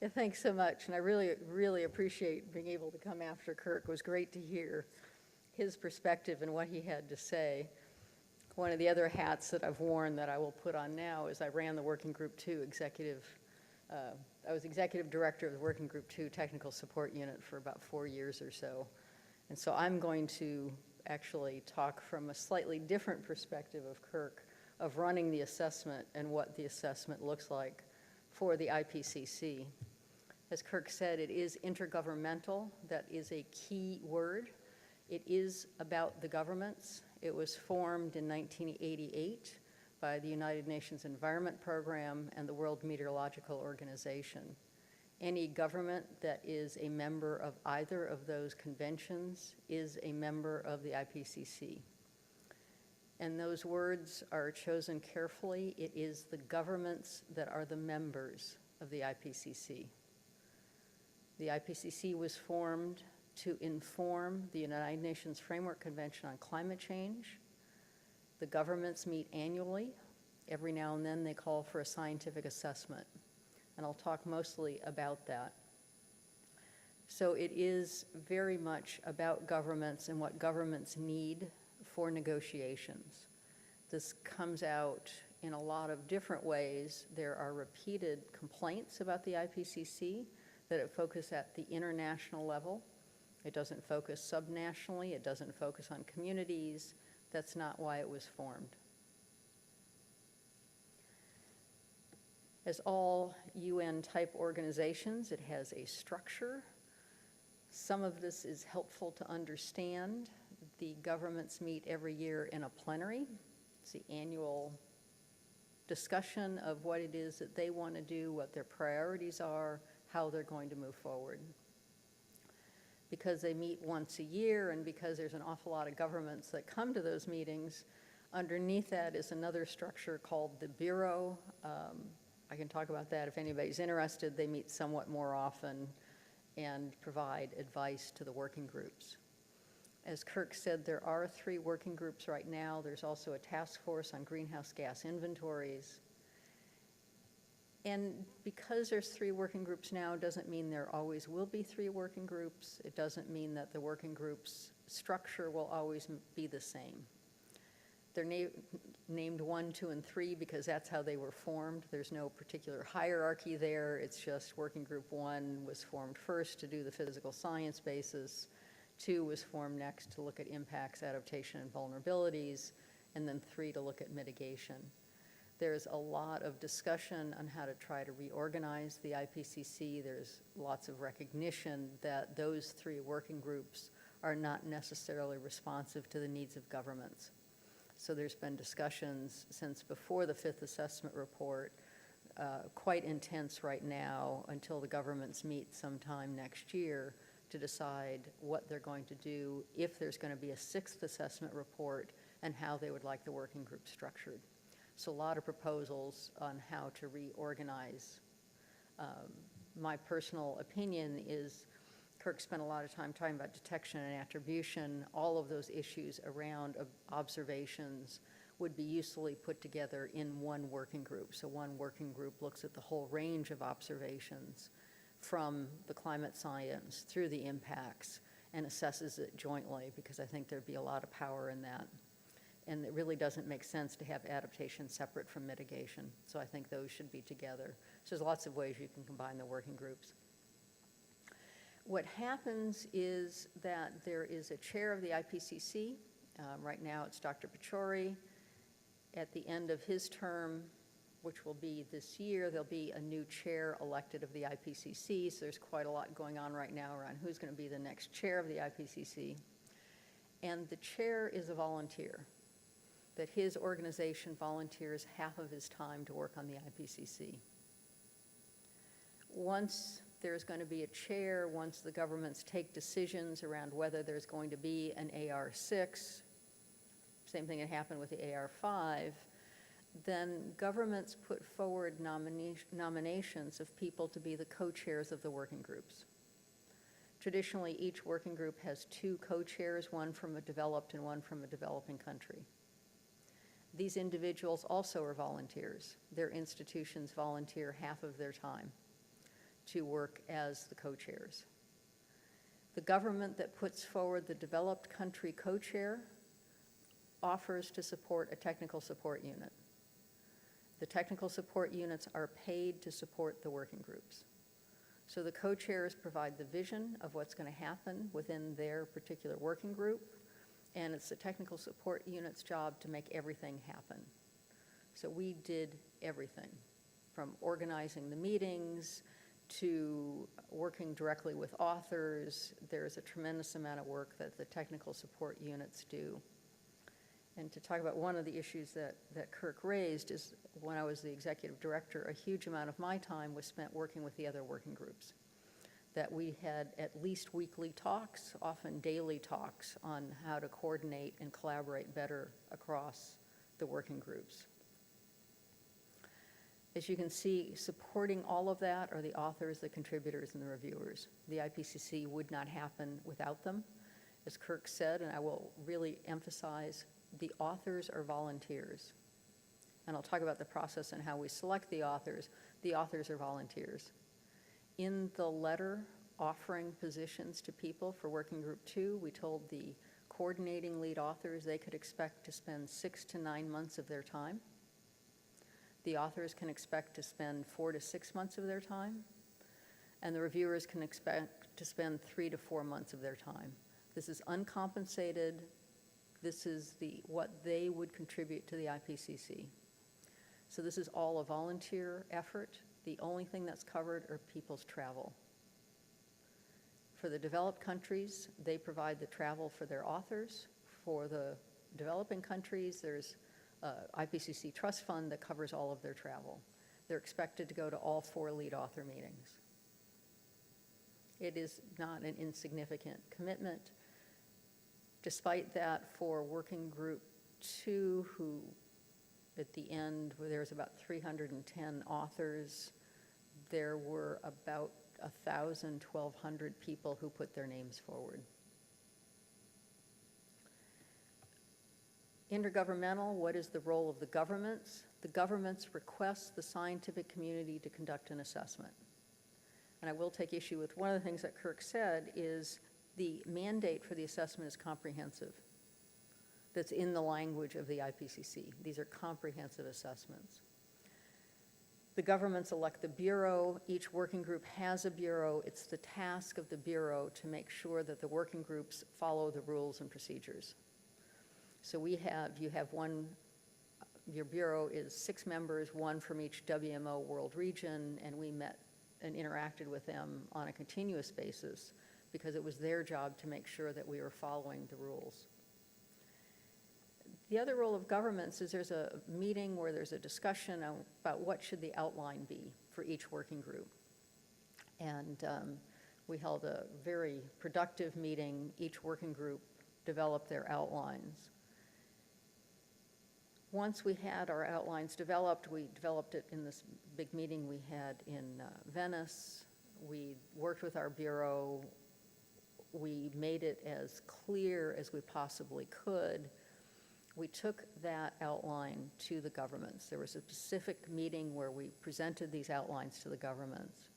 Yeah, thanks so much. And I really appreciate being able to come after Kirk. It was great to hear his perspective and what he had to say. One of the other hats that I've worn that I will put on now is I ran the Working Group 2 I was executive director of the Working Group 2 Technical Support Unit for about 4 years or so. And so I'm going to actually talk from a slightly different perspective of Kirk, of running the assessment and what the assessment looks like for the IPCC. As Kirk said, it is intergovernmental. That is a key word. It is about the governments. It was formed in 1988 by the United Nations Environment Program and the World Meteorological Organization. Any government that is a member of either of those conventions is a member of the IPCC. And those words are chosen carefully. It is the governments that are the members of the IPCC. The IPCC was formed to inform the United Nations Framework Convention on Climate Change. The governments meet annually. Every now and then they call for a scientific assessment. And I'll talk mostly about that. So it is very much about governments and what governments need for negotiations. This comes out in a lot of different ways. There are repeated complaints about the IPCC that it focuses at the international level. It doesn't focus subnationally. It doesn't focus on communities. That's not why it was formed. As all UN-type organizations, it has a structure. Some of this is helpful to understand. The governments meet every year in a plenary. It's the annual discussion of what it is that they want to do, what their priorities are, how they're going to move forward. Because they meet once a year and because there's an awful lot of governments that come to those meetings, underneath that is another structure called the Bureau. I can talk about that if anybody's interested. They meet somewhat more often and provide advice to the working groups. As Kirk said, there are 3 working groups right now. There's also a task force on greenhouse gas inventories. And because there's 3 working groups now, doesn't mean there always will be 3 working groups. It doesn't mean that the working group's structure will always be the same. They're named 1, 2, and 3 because that's how they were formed. There's no particular hierarchy there. It's just working group 1 was formed first to do the physical science basis. 2 was formed next to look at impacts, adaptation, and vulnerabilities. And then 3 to look at mitigation. There's a lot of discussion on how to try to reorganize the IPCC. There's lots of recognition that those 3 working groups are not necessarily responsive to the needs of governments. So there's been discussions since before the 5th assessment report, quite intense right now until the governments meet sometime next year to decide what they're going to do, if there's going to be a 6th assessment report, and how they would like the working group structured. So a lot of proposals on how to reorganize. My personal opinion is Kirk spent a lot of time talking about detection and attribution. All of those issues around observations would be usefully put together in one working group. So one working group looks at the whole range of observations from the climate science through the impacts and assesses it jointly, because I think there'd be a lot of power in that. And it really doesn't make sense to have adaptation separate from mitigation. So I think those should be together. So there's lots of ways you can combine the working groups. What happens is that there is a chair of the IPCC. Right now it's Dr. Pachauri. At the end of his term, which will be this year, there'll be a new chair elected of the IPCC. So there's quite a lot going on right now around who's going to be the next chair of the IPCC. And the chair is a volunteer, that his organization volunteers half of his time to work on the IPCC. Once there's going to be a chair, once the governments take decisions around whether there's going to be an AR6, same thing that happened with the AR5, then governments put forward nominations of people to be the co-chairs of the working groups. Traditionally, each working group has 2 co-chairs, one from a developed and one from a developing country. These individuals also are volunteers. Their institutions volunteer half of their time to work as the co-chairs. The government that puts forward the developed country co-chair offers to support a technical support unit. The technical support units are paid to support the working groups. So the co-chairs provide the vision of what's going to happen within their particular working group, and it's the technical support unit's job to make everything happen. So we did everything, from organizing the meetings to working directly with authors. There's a tremendous amount of work that the technical support units do. And to talk about one of the issues that Kirk raised is when I was the executive director, a huge amount of my time was spent working with the other working groups. That we had at least weekly talks, often daily talks, on how to coordinate and collaborate better across the working groups. As you can see, supporting all of that are the authors, the contributors, and the reviewers. The IPCC would not happen without them. As Kirk said, and I will really emphasize, the authors are volunteers. And I'll talk about the process and how we select the authors. The authors are volunteers. In the letter offering positions to people for Working Group 2, we told the coordinating lead authors they could expect to spend 6 to 9 months of their time. The authors can expect to spend 4 to 6 months of their time, and the reviewers can expect to spend 3 to 4 months of their time. This is uncompensated. This is what they would contribute to the IPCC. So this is all a volunteer effort. The only thing that's covered are people's travel. For the developed countries, they provide the travel for their authors. For the developing countries, there's IPCC trust fund that covers all of their travel. They're expected to go to all 4 lead author meetings. It is not an insignificant commitment. Despite that, for Working Group 2, who at the end, there was about 310 authors, there were about 1,000, 1,200 people who put their names forward. Intergovernmental, what is the role of the governments? The governments request the scientific community to conduct an assessment. And I will take issue with one of the things that Kirk said is the mandate for the assessment is comprehensive. That's in the language of the IPCC. These are comprehensive assessments. The governments elect the Bureau. Each working group has a Bureau. It's the task of the Bureau to make sure that the working groups follow the rules and procedures. So you have one, your Bureau is 6 members, 1 from each WMO world region, and we met and interacted with them on a continuous basis because it was their job to make sure that we were following the rules. The other role of governments is there's a meeting where there's a discussion about what should the outline be for each working group. And we held a very productive meeting. Each working group developed their outlines. Once we had our outlines developed, we developed it in this big meeting we had in Venice. We worked with our Bureau. We made it as clear as we possibly could. We took that outline to the governments. There was a specific meeting where we presented these outlines to the governments.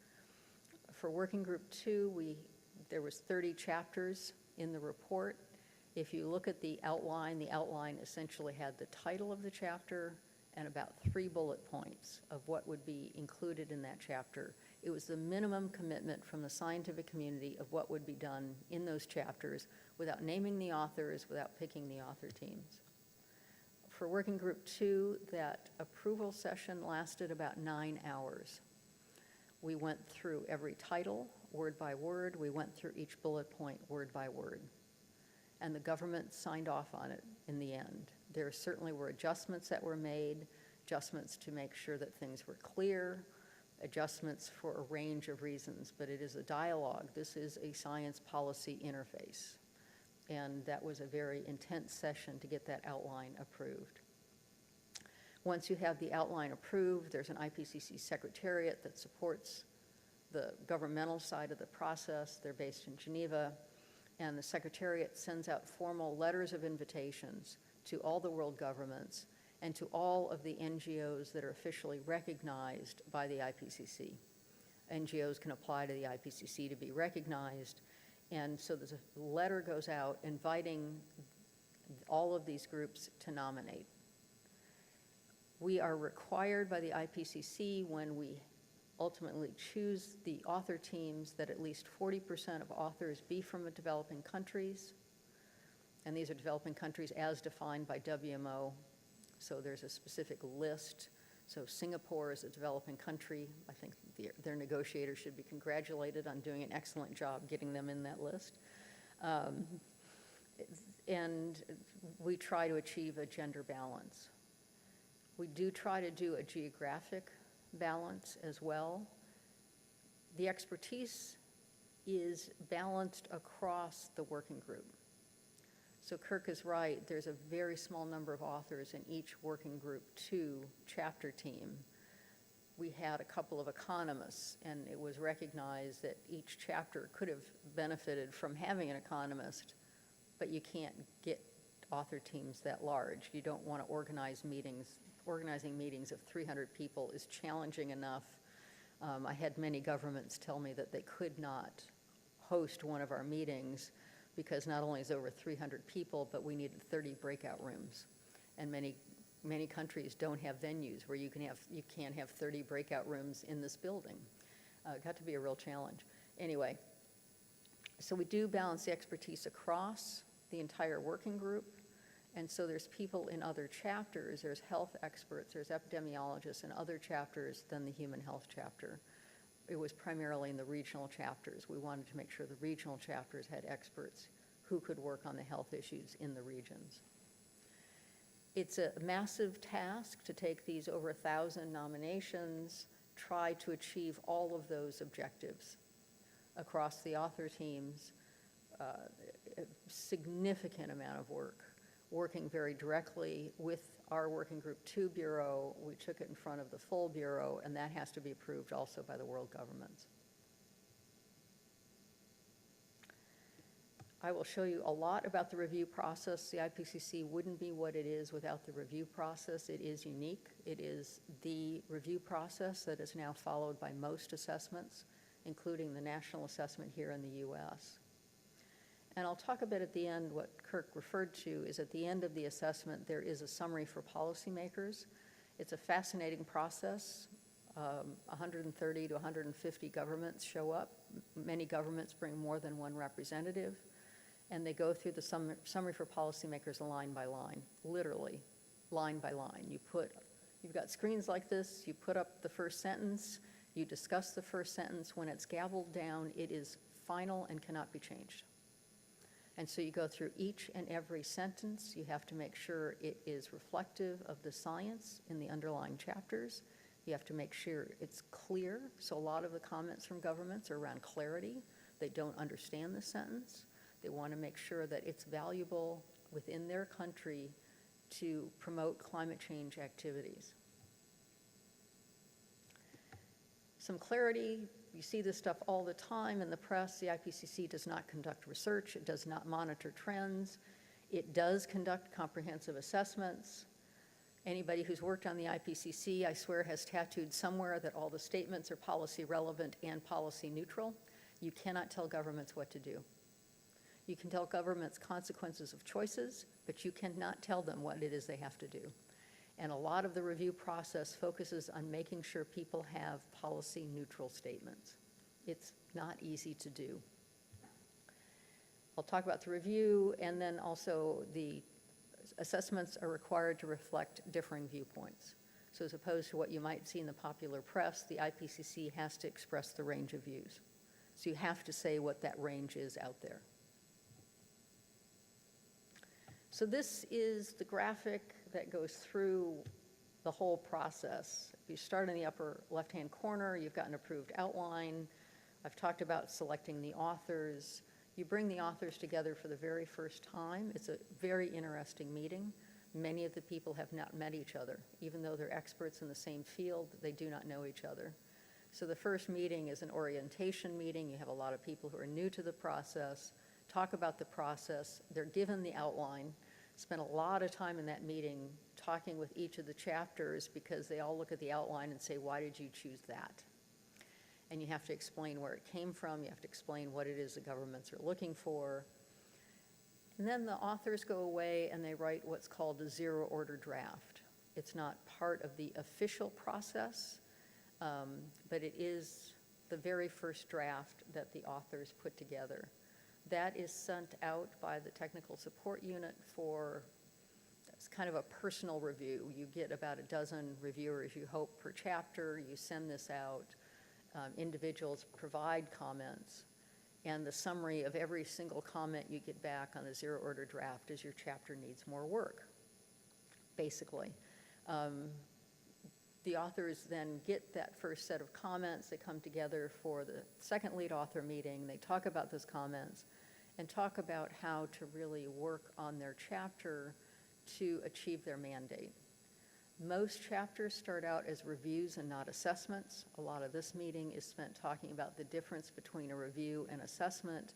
For Working Group 2, there was 30 chapters in the report. If you look at the outline essentially had the title of the chapter and about 3 bullet points of what would be included in that chapter. It was the minimum commitment from the scientific community of what would be done in those chapters without naming the authors, without picking the author teams. For Working Group 2, that approval session lasted about 9 hours. We went through every title, word by word. We went through each bullet point, word by word. And the government signed off on it in the end. There certainly were adjustments that were made, adjustments to make sure that things were clear, adjustments for a range of reasons, but it is a dialogue. This is a science policy interface. And that was a very intense session to get that outline approved. Once you have the outline approved, there's an IPCC secretariat that supports the governmental side of the process. They're based in Geneva. And the secretariat sends out formal letters of invitations to all the world governments and to all of the NGOs that are officially recognized by the IPCC. NGOs can apply to the IPCC to be recognized. And so there's a letter goes out inviting all of these groups to nominate. We are required by the IPCC, when we ultimately choose the author teams, that at least 40% of authors be from developing countries. And these are developing countries as defined by WMO. So there's a specific list. So Singapore is a developing country. I think their negotiators should be congratulated on doing an excellent job getting them in that list. And we try to achieve a gender balance. We do try to do a geographic balance as well. The expertise is balanced across the working group. So Kirk is right, there's a very small number of authors in each working group 2 chapter team. We had a couple of economists, and it was recognized that each chapter could have benefited from having an economist, but you can't get author teams that large. You don't want to organize meetings. Organizing meetings of 300 people is challenging enough. I had many governments tell me that they could not host one of our meetings because not only is there over 300 people, but we needed 30 breakout rooms. And many countries don't have venues where you can't have 30 breakout rooms in this building. It got to be a real challenge. Anyway, so we do balance the expertise across the entire working group. And so there's people in other chapters, there's health experts, there's epidemiologists in other chapters than the human health chapter. It was primarily in the regional chapters. We wanted to make sure the regional chapters had experts who could work on the health issues in the regions. It's a massive task to take these over 1,000 nominations, try to achieve all of those objectives across the author teams. A significant amount of work, working very directly with our Working Group 2 Bureau. We took it in front of the full Bureau, and that has to be approved also by the world governments. I will show you a lot about the review process. The IPCC wouldn't be what it is without the review process. It is unique. It is the review process that is now followed by most assessments, including the national assessment here in the US. And I'll talk a bit at the end. What Kirk referred to is at the end of the assessment, there is a summary for policymakers. It's a fascinating process. 130 to 150 governments show up. Many governments bring more than one representative. And they go through the summary for policymakers line by line, literally line by line. You've got screens like this, you put up the first sentence, you discuss the first sentence. When it's gavelled down, it is final and cannot be changed. And so you go through each and every sentence. You have to make sure it is reflective of the science in the underlying chapters. You have to make sure it's clear. So a lot of the comments from governments are around clarity. They don't understand the sentence. They want to make sure that it's valuable within their country to promote climate change activities. Some clarity. You see this stuff all the time in the press. The IPCC does not conduct research. It does not monitor trends. It does conduct comprehensive assessments. Anybody who's worked on the IPCC, I swear, has tattooed somewhere that all the statements are policy relevant and policy neutral. You cannot tell governments what to do. You can tell governments consequences of choices, but you cannot tell them what it is they have to do. And a lot of the review process focuses on making sure people have policy neutral statements. It's not easy to do. I'll talk about the review, and then also the assessments are required to reflect differing viewpoints. So as opposed to what you might see in the popular press, the IPCC has to express the range of views. So you have to say what that range is out there. So this is the graphic that goes through the whole process. If you start in the upper left-hand corner, you've got an approved outline. I've talked about selecting the authors. You bring the authors together for the very first time. It's a very interesting meeting. Many of the people have not met each other. Even though they're experts in the same field, they do not know each other. So the first meeting is an orientation meeting. You have a lot of people who are new to the process, talk about the process. They're given the outline. Spent a lot of time in that meeting talking with each of the chapters because they all look at the outline and say, why did you choose that? And you have to explain where it came from, you have to explain what it is the governments are looking for. And then the authors go away and they write what's called a zero-order draft. It's not part of the official process, but it is the very first draft that the authors put together. That is sent out by the technical support unit for, it's kind of a personal review. You get about a dozen reviewers, you hope, per chapter. You send this out. Individuals provide comments. And the summary of every single comment you get back on the zero-order draft is your chapter needs more work, basically. The authors then get that first set of comments. They come together for the second lead author meeting. They talk about those comments and talk about how to really work on their chapter to achieve their mandate. Most chapters start out as reviews and not assessments. A lot of this meeting is spent talking about the difference between a review and assessment,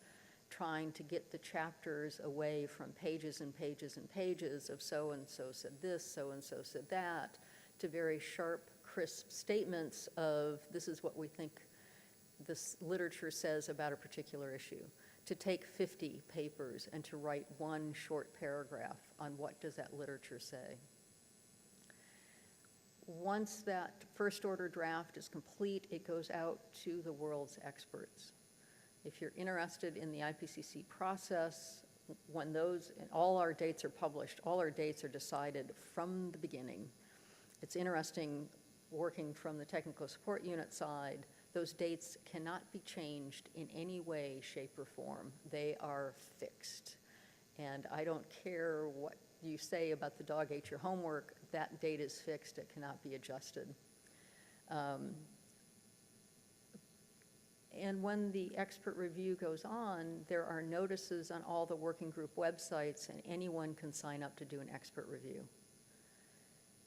trying to get the chapters away from pages and pages and pages of so-and-so said this, so-and-so said that, to very sharp, crisp statements of this is what we think this literature says about a particular issue. To take 50 papers and to write one short paragraph on what does that literature say. Once that first order draft is complete, it goes out to the world's experts. If you're interested in the IPCC process, when those, and all our dates are published, all our dates are decided from the beginning. It's interesting working from the technical support unit side, those dates cannot be changed in any way, shape, or form. They are fixed. And I don't care what you say about the dog ate your homework, that date is fixed, it cannot be adjusted. And when the expert review goes on, there are notices on all the working group websites, and anyone can sign up to do an expert review.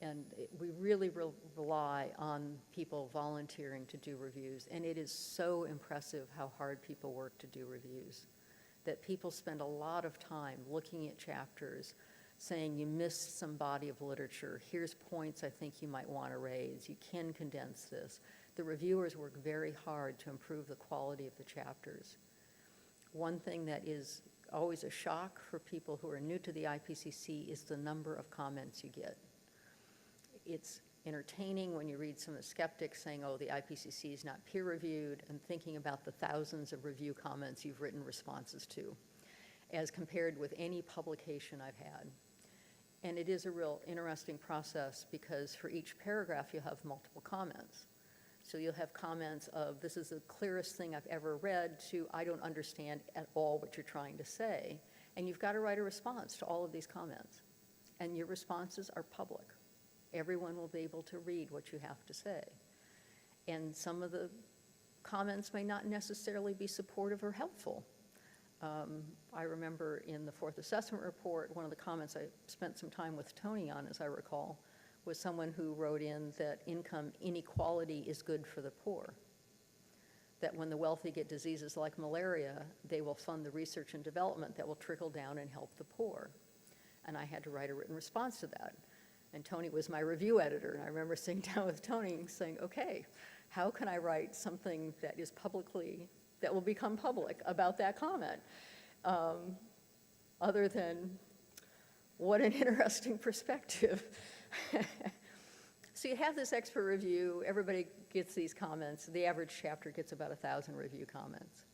And we really rely on people volunteering to do reviews, and it is so impressive how hard people work to do reviews, that people spend a lot of time looking at chapters, saying you missed some body of literature, here's points I think you might want to raise, you can condense this. The reviewers work very hard to improve the quality of the chapters. One thing that is always a shock for people who are new to the IPCC is the number of comments you get. It's entertaining when you read some of the skeptics saying, oh, the IPCC is not peer-reviewed, and thinking about the thousands of review comments you've written responses to, as compared with any publication I've had. And it is a real interesting process because for each paragraph you'll have multiple comments. So you'll have comments of, this is the clearest thing I've ever read, to I don't understand at all what you're trying to say. And you've got to write a response to all of these comments. And your responses are public. Everyone will be able to read what you have to say. And some of the comments may not necessarily be supportive or helpful. I remember in the fourth assessment report, one of the comments I spent some time with Tony on, as I recall, was someone who wrote in that income inequality is good for the poor. That when the wealthy get diseases like malaria, they will fund the research and development that will trickle down and help the poor. And I had to write a written response to that. And Tony was my review editor, and I remember sitting down with Tony and saying, okay, how can I write something that is publicly, that will become public about that comment? Other than, what an interesting perspective. So you have this expert review, everybody gets these comments, the average chapter gets about 1,000 review comments.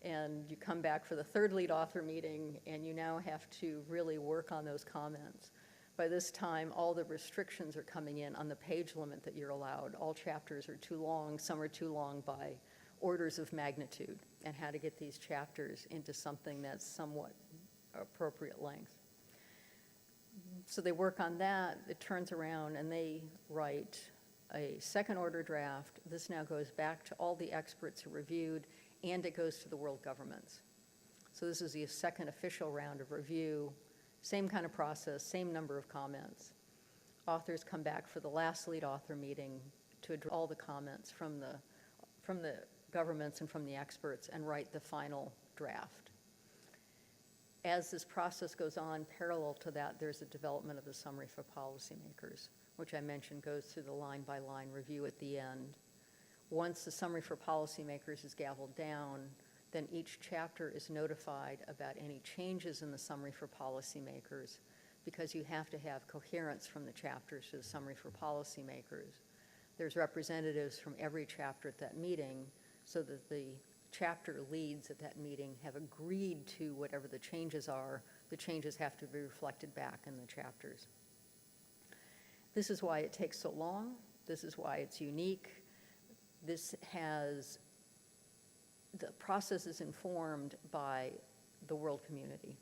And you come back for the third lead author meeting, and you now have to really work on those comments. By this time, all the restrictions are coming in on the page limit that you're allowed. All chapters are too long, some are too long by orders of magnitude, and how to get these chapters into something that's somewhat appropriate length. So they work on that, it turns around, and they write a second order draft. This now goes back to all the experts who reviewed, and it goes to the world governments. So this is the second official round of review. Same kind of process, same number of comments. Authors come back for the last lead author meeting to address all the comments from the governments and from the experts and write the final draft. As this process goes on, parallel to that, there's a development of the summary for policymakers, which I mentioned goes through the line-by-line review at the end. Once the summary for policymakers is gavelled down, then each chapter is notified about any changes in the summary for policymakers, because you have to have coherence from the chapters to the summary for policymakers. There's representatives from every chapter at that meeting, so that the chapter leads at that meeting have agreed to whatever the changes are. The changes have to be reflected back in the chapters. This is why it takes so long. This is why it's unique. The process is informed by the world community,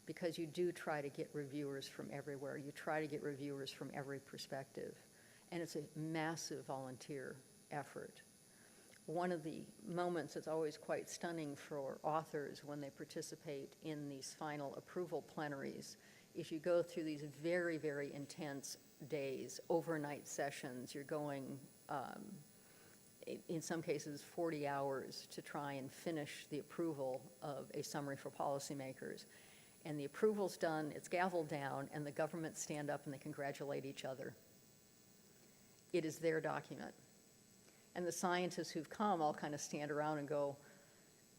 because you do try to get reviewers from everywhere. You try to get reviewers from every perspective, and it's a massive volunteer effort. One of the moments that's always quite stunning for authors when they participate in these final approval plenaries is you go through these very, very intense days, overnight sessions. You're going, in some cases, 40 hours to try and finish the approval of a summary for policymakers. And the approval's done, it's gavelled down, and the governments stand up and they congratulate each other. It is their document. And the scientists who've come all kind of stand around and go,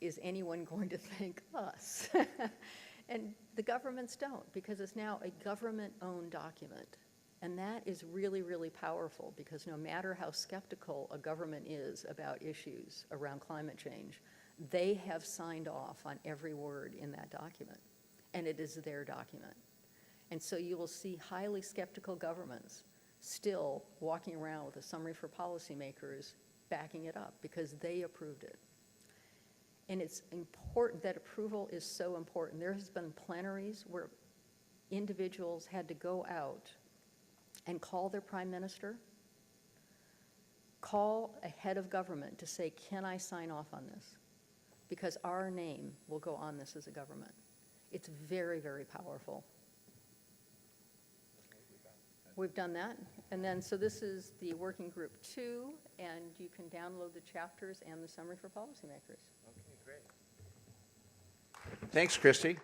is anyone going to thank us? And the governments don't, because it's now a government-owned document. And that is really, really powerful, because no matter how skeptical a government is about issues around climate change, they have signed off on every word in that document, and it is their document. And so you will see highly skeptical governments still walking around with a summary for policymakers backing it up, because they approved it. And it's important, that approval is so important. There has been plenaries where individuals had to go out and call their prime minister, call a head of government to say, can I sign off on this? Because our name will go on this as a government. It's very, very powerful. We've done that. And then, so this is the working group 2, and you can download the chapters and the summary for policymakers. Okay, great. Thanks, Kristie.